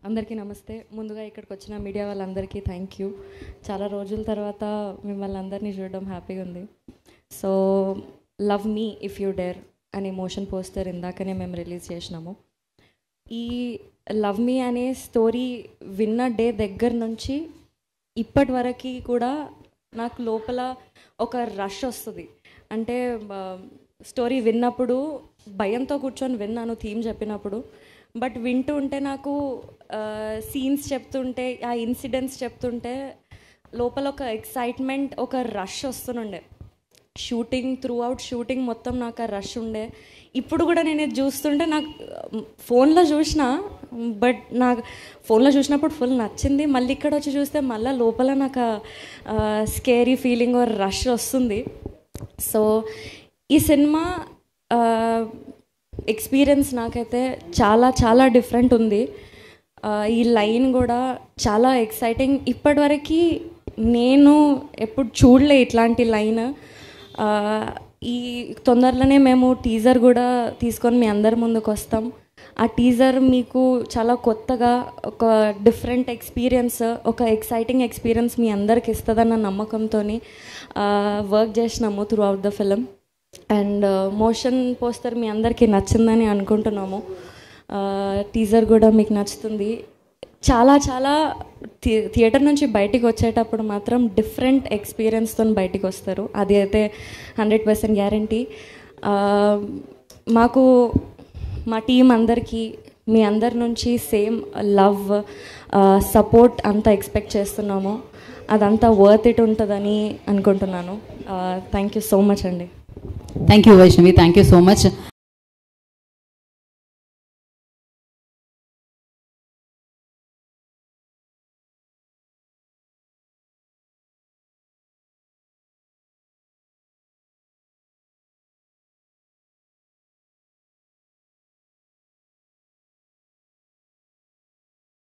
అందరికీ నమస్తే. ముందుగా ఇక్కడికి వచ్చిన మీడియా వాళ్ళందరికీ థ్యాంక్ యూ. చాలా రోజుల తర్వాత మిమ్మల్ని అందరినీ చూడడం హ్యాపీగా ఉంది. So love me if you dare అనే మోషన్ పోస్టర్ ఇందాకనే మేము రిలీజ్ చేసినాము. ఈ లవ్ మీ అనే స్టోరీ విన్న డే దగ్గర నుంచి ఇప్పటి వరకు కూడా నాకు లోపల ఒక రష్ వస్తుంది. అంటే స్టోరీ విన్నప్పుడు భయంతో కూర్చొని విన్నాను థీమ్ చెప్పినప్పుడు. బట్ వింటూ ఉంటే నాకు సీన్స్ చెప్తుంటే, ఆ ఇన్సిడెంట్స్ చెప్తుంటే లోపల ఒక ఎక్సైట్మెంట్, ఒక రష్ వస్తుండే. షూటింగ్ త్రూ అవుట్ షూటింగ్ మొత్తం నాకు ఆ రష్ ఉండే. ఇప్పుడు కూడా నేను ఇది చూస్తుంటే నాకు ఫోన్లో చూసిన, బట్ నాకు ఫోన్లో చూసినప్పుడు ఫుల్ నచ్చింది. మళ్ళీ ఇక్కడ వచ్చి చూస్తే మళ్ళీ లోపల నాకు స్కేరీ ఫీలింగ్ ఆర్ రష్ వస్తుంది. సో ఈ సినిమా ఎక్స్పీరియన్స్ నాకైతే చాలా చాలా డిఫరెంట్ ఉంది. ఈ లైన్ కూడా చాలా ఎక్సైటింగ్. ఇప్పటివరకు నేను ఎప్పుడు చూడలే ఇట్లాంటి లైన్. ఈ తొందరలోనే మేము టీజర్ కూడా తీసుకొని మీ అందరి ముందుకు వస్తాం. ఆ టీజర్ మీకు చాలా కొత్తగా ఒక డిఫరెంట్ ఎక్స్పీరియన్స్, ఒక ఎక్సైటింగ్ ఎక్స్పీరియన్స్ మీ అందరికి ఇస్తుందన్న నమ్మకంతో వర్క్ చేసినాము throughout the film. And motion poster మీ అందరికీ నచ్చిందని అనుకుంటున్నాము. టీజర్ కూడా మీకు నచ్చుతుంది. చాలా చాలా థియేటర్ నుంచి బయటికి వచ్చేటప్పుడు మాత్రం డిఫరెంట్ ఎక్స్పీరియన్స్తో బయటికి వస్తారు. అది అయితే 100% గ్యారంటీ. మాకు మా టీం అందరికీ మీ అందరి నుంచి సేమ్ లవ్, సపోర్ట్ అంతా ఎక్స్పెక్ట్ చేస్తున్నాము. అదంతా వర్త్ ఇట్ ఉంటుందని అనుకుంటున్నాను. థ్యాంక్ యూ సో మచ్ అండి. Thank you Vaishnavi, thank you so much.